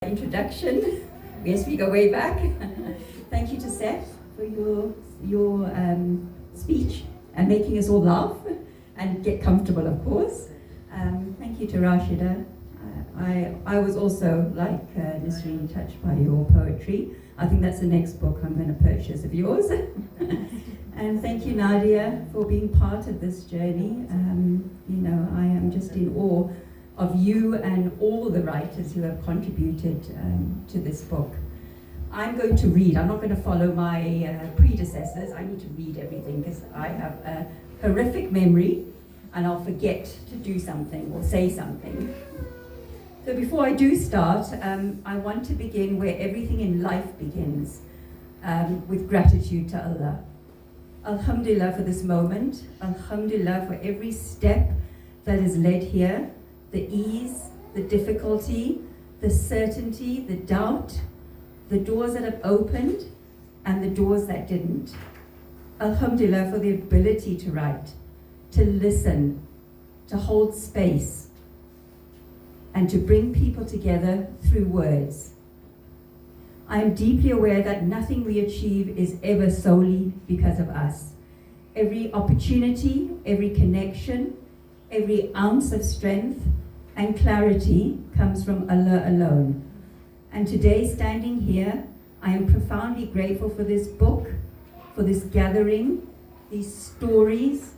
Introduction. Yes, we go way back. Thank you to Seth for your speech and making us all laugh and get comfortable, of course. Thank you to Rashida. I was also, like Nasreen, touched by your poetry. I think that's the next book I'm going to purchase of yours. And thank you, Nadia, for being part of this journey. I am just in awe of you and all the writers who have contributed to this book. I'm going to read. I'm not going to follow my predecessors. I need to read everything because I have a horrific memory and I'll forget to do something or say something. So before I do start, I want to begin where everything in life begins, with gratitude to Allah. Alhamdulillah for this moment. Alhamdulillah for every step that is led here. The ease, the difficulty, the certainty, the doubt, the doors that have opened and the doors that didn't. Alhamdulillah for the ability to write, to listen, to hold space, and to bring people together through words. I am deeply aware that nothing we achieve is ever solely because of us. Every opportunity, every connection, every ounce of strength and clarity comes from Allah alone. And today, standing here, I am profoundly grateful for this book, for this gathering, these stories,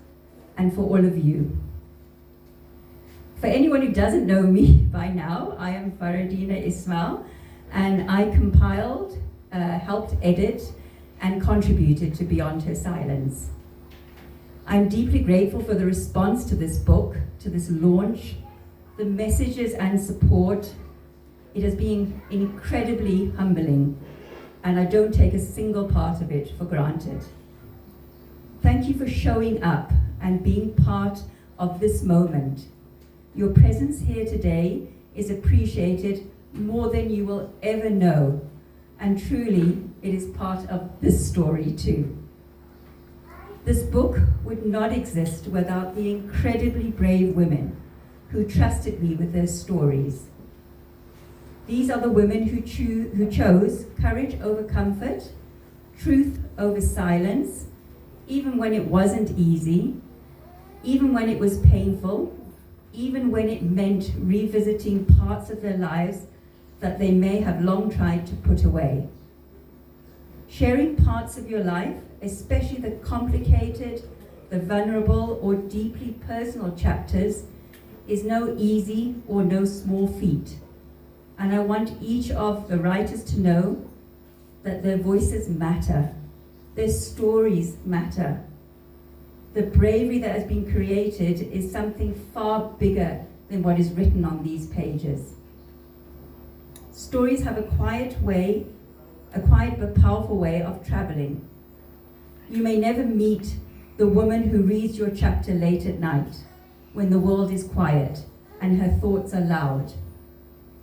and for all of you. For anyone who doesn't know me by now, I am Farah-Dinah Ismail, and I compiled, helped edit, and contributed to Beyond Her Silence. I'm deeply grateful for the response to this book, to this launch, the messages and support. It has been incredibly humbling, and I don't take a single part of it for granted. Thank you for showing up and being part of this moment. Your presence here today is appreciated more than you will ever know, and truly, it is part of this story too. This book would not exist without the incredibly brave women who trusted me with their stories. These are the women who chose courage over comfort, truth over silence, even when it wasn't easy, even when it was painful, even when it meant revisiting parts of their lives that they may have long tried to put away. Sharing parts of your life, especially the complicated, the vulnerable, or deeply personal chapters, is no easy or no small feat. And I want each of the writers to know that their voices matter, their stories matter. The bravery that has been created is something far bigger than what is written on these pages. Stories have a quiet but powerful way of traveling. You may never meet the woman who reads your chapter late at night, when the world is quiet and her thoughts are loud.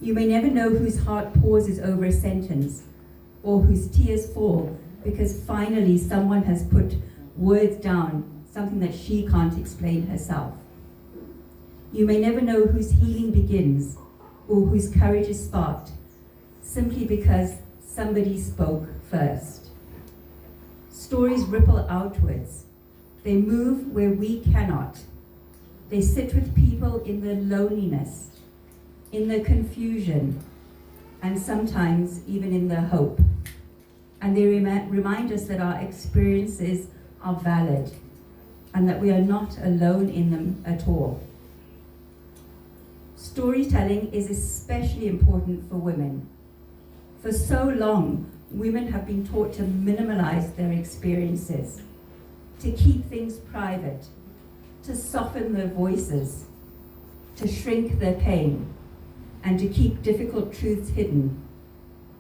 You may never know whose heart pauses over a sentence or whose tears fall because finally someone has put words down, something that she can't explain herself. You may never know whose healing begins or whose courage is sparked simply because somebody spoke first. Stories ripple outwards. They move where we cannot. They sit with people in their loneliness, in their confusion, and sometimes even in their hope. And they remind us that our experiences are valid and that we are not alone in them at all. Storytelling is especially important for women. For so long, women have been taught to minimalize their experiences, to keep things private, to soften their voices, to shrink their pain, and to keep difficult truths hidden,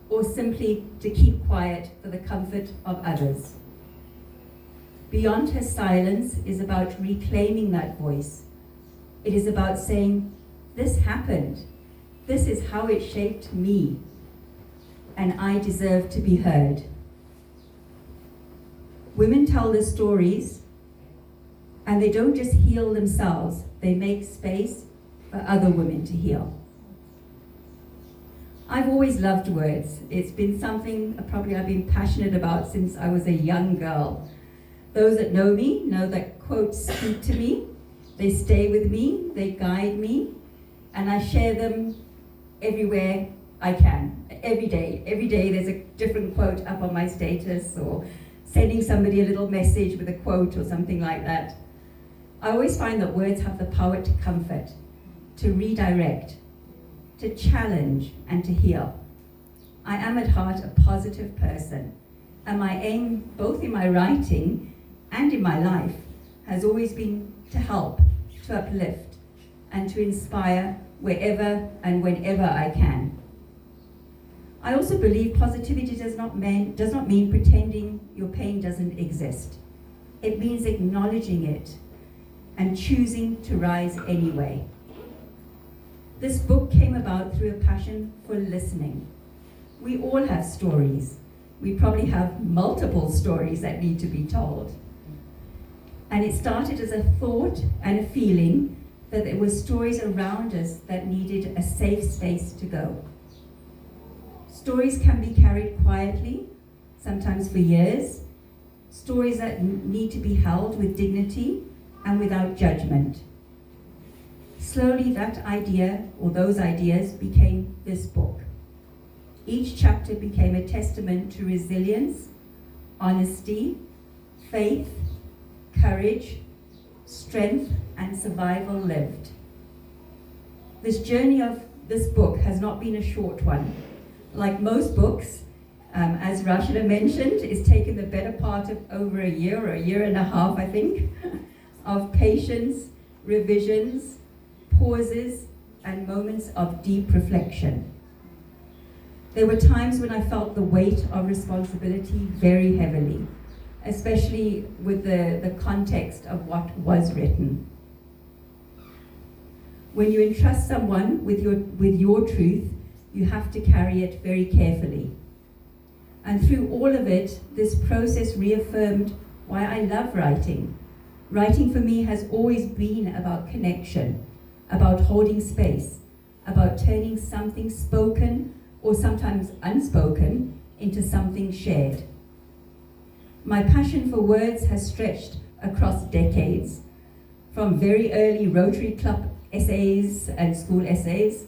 or simply to keep quiet for the comfort of others. Beyond Her Silence is about reclaiming that voice. It is about saying, this happened, this is how it shaped me, and I deserve to be heard. Women tell their stories, and they don't just heal themselves, they make space for other women to heal. I've always loved words. It's been something probably I've been passionate about since I was a young girl. Those that know me know that quotes speak to me, they stay with me, they guide me, and I share them everywhere I can, every day. Every day there's a different quote up on my status, or sending somebody a little message with a quote or something like that. I always find that words have the power to comfort, to redirect, to challenge, and to heal. I am at heart a positive person, and my aim, both in my writing and in my life, has always been to help, to uplift, and to inspire wherever and whenever I can. I also believe positivity does not mean pretending your pain doesn't exist. It means acknowledging it and choosing to rise anyway. This book came about through a passion for listening. We all have stories. We probably have multiple stories that need to be told. And it started as a thought and a feeling that there were stories around us that needed a safe space to go. Stories can be carried quietly, sometimes for years. Stories that need to be held with dignity and without judgment. Slowly that idea, or those ideas, became this book. Each chapter became a testament to resilience, honesty, faith, courage, strength, and survival lived. This journey of this book has not been a short one. Like most books, as Rashida mentioned, it's taken the better part of over a year, or a year and a half, I think, of patience, revisions, pauses, and moments of deep reflection. There were times when I felt the weight of responsibility very heavily, especially with the context of what was written. When you entrust someone with your truth, you have to carry it very carefully. And through all of it, this process reaffirmed why I love writing. Writing for me has always been about connection, about holding space, about turning something spoken or sometimes unspoken into something shared. My passion for words has stretched across decades, from very early Rotary Club essays and school essays,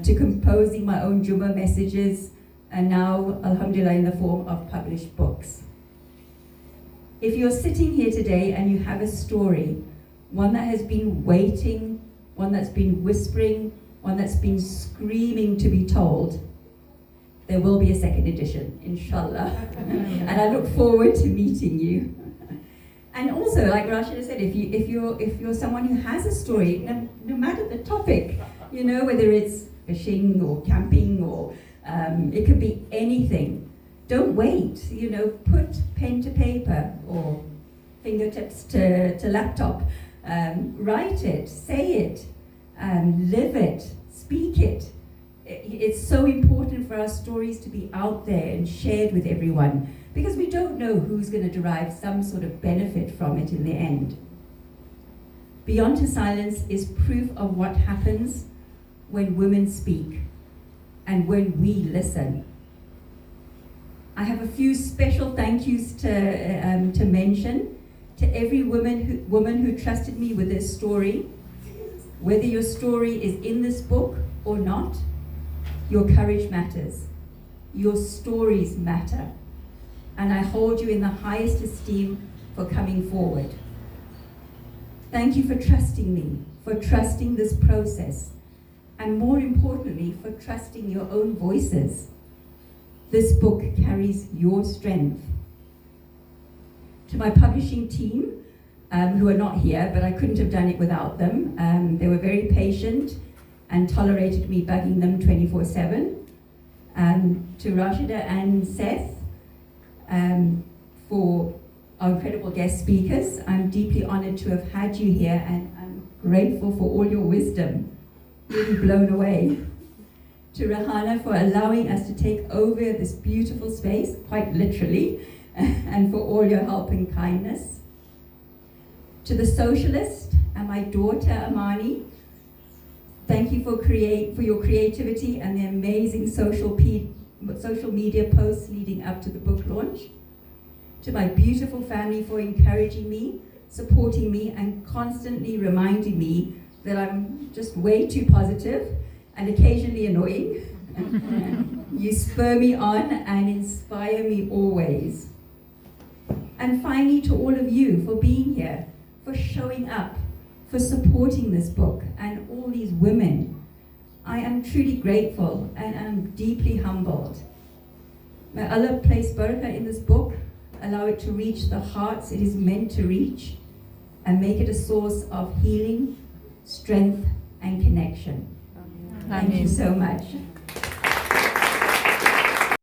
to composing my own Juma messages, and now, alhamdulillah, in the form of published books. If you're sitting here today and you have a story, one that has been waiting, one that's been whispering, one that's been screaming to be told, there will be a second edition, inshallah. And I look forward to meeting you. And also, like Rashida said, if you're someone who has a story, no matter the topic, whether it's fishing or camping or it could be anything, don't wait. Put pen to paper or fingertips to laptop. Write it, say it, live it, speak it. It's so important for our stories to be out there and shared with everyone, because we don't know who's going to derive some sort of benefit from it in the end. Beyond to Silence is proof of what happens when women speak and when we listen. I have a few special thank yous to mention to every woman who trusted me with this story. Whether your story is in this book or not, your courage matters. Your stories matter. And I hold you in the highest esteem for coming forward. Thank you for trusting me, for trusting this process, and more importantly, for trusting your own voices. This book carries your strength. To my publishing team, who are not here, but I couldn't have done it without them. They were very patient and tolerated me bugging them 24/7. To Rashida and Seth, for our incredible guest speakers, I'm deeply honored to have had you here, and I'm grateful for all your wisdom. Really blown away. To Rahana for allowing us to take over this beautiful space, quite literally, and for all your help and kindness. To the socialist and my daughter Amani, Thank you for your creativity and the amazing social media posts leading up to the book launch. To my beautiful family for encouraging me, supporting me, and constantly reminding me that I'm just way too positive and occasionally annoying. You spur me on and inspire me always. And finally, to all of you for being here, for showing up, for supporting this book and all these women. I am truly grateful and I'm deeply humbled. May Allah place barakah in this book, allow it to reach the hearts it is meant to reach, and make it a source of healing, strength, and connection. Thank you so much.